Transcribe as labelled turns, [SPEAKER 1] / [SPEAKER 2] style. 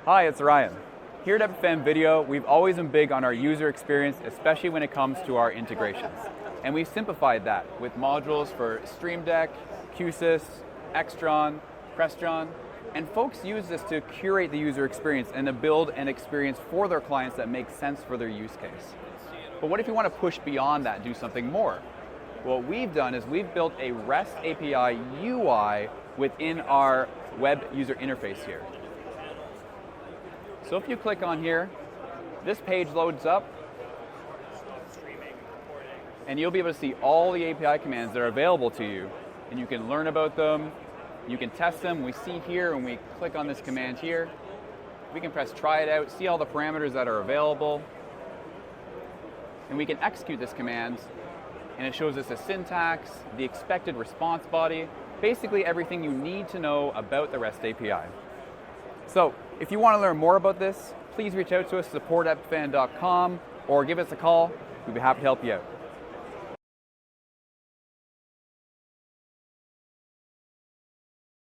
[SPEAKER 1] Hi, it's Ryan. Here at Epiphan Video, we've always been big on our user experience, especially when it comes to our integrations. And we've simplified that with modules for Stream Deck, Q-SYS, Extron, Crestron, and folks use this to curate the user experience and to build an experience for their clients that makes sense for their use case. But what if you want to push beyond that and do something more? What we've done is we've built a REST API UI within our web user interface here. So if you click on here, this page loads up, and you'll be able to see all the API commands that are available to you, and you can learn about them, you can test them. We see here when we click on this command here, we can press try it out, see all the parameters that are available, and we can execute this command, and it shows us the syntax, the expected response body, basically everything you need to know about the REST API. So if you want to learn more about this, please reach out to us, support@epiphan.com, or give us a call. We'd be happy to help you out.